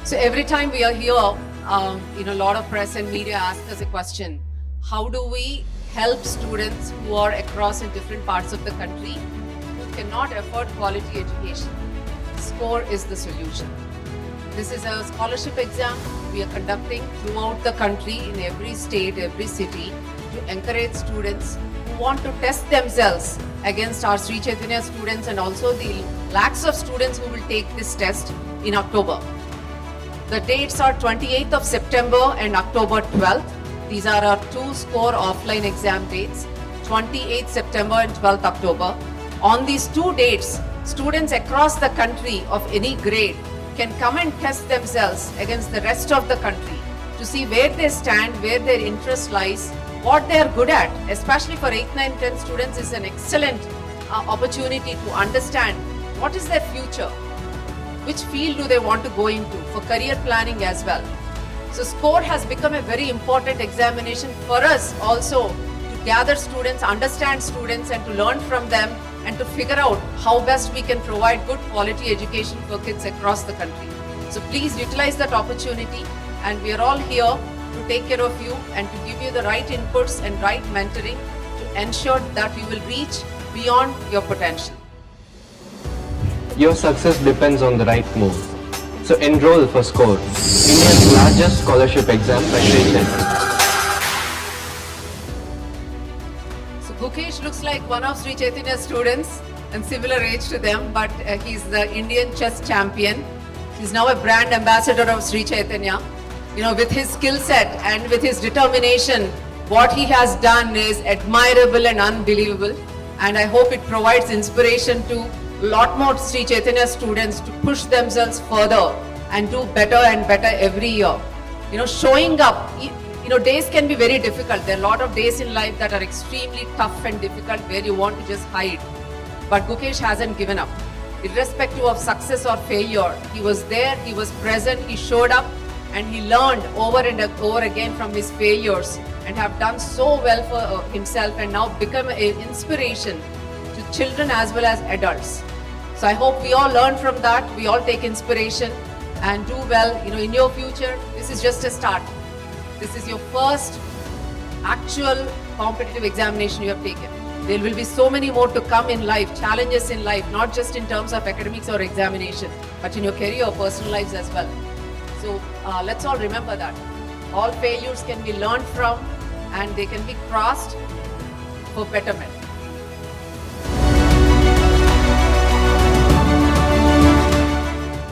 So every time we are here, a lot of press and media ask us a question: how do we help students who are across in different parts of the country who cannot afford quality education? SCORE is the solution. This is a scholarship exam we are conducting throughout the country, in every state, every city, to encourage students who want to test themselves against our Sri Chaitanya students and also the lakhs of students who will take this test in October. The dates are 28th of September and October 12th. These are our two SCORE offline exam dates, 28th September and 12th October. On these two dates, students across the country of any grade can come and test themselves against the rest of the country to see where they stand, where their interest lies, what they are good at. Especially for 8th, 9th, 10th students is an excellent opportunity to understand what is their future, which field do they want to go into, for career planning as well. So SCORE has become a very important examination for us also to gather students, understand students and to learn from them and to figure out how best we can provide good quality education for kids across the country. So please utilize that opportunity, and we are all here to take care of you and to give you the right inputs and right mentoring to ensure that you will reach beyond your potential. Your success depends on the right move. So enroll for SCORE, India's largest scholarship exam federation. So Gukesh looks like one of Sri Chaitanya's students and similar age to them, but he's the Indian chess champion. He's now a brand ambassador of Sri Chaitanya. With his skill set and with his determination, what he has done is admirable and unbelievable. And I hope it provides inspiration to a lot more Sri Chaitanya students to push themselves further and do better and better every year. Showing up, days can be very difficult. There are a lot of days in life that are extremely tough and difficult where you want to just hide. But Gukesh hasn't given up. Irrespective of success or failure, he was there, he was present, he showed up, and he learned over and over again from his failures and have done so well for himself and now become an inspiration to children as well as adults. So I hope we all learn from that, we all take inspiration and do well. In your future, this is just a start. This is your first actual competitive examination you have taken. There will be so many more to come in life, challenges in life, not just in terms of academics or examination, but in your career or personal lives as well. So let's all remember that. All failures can be learned from and they can be crossed for betterment.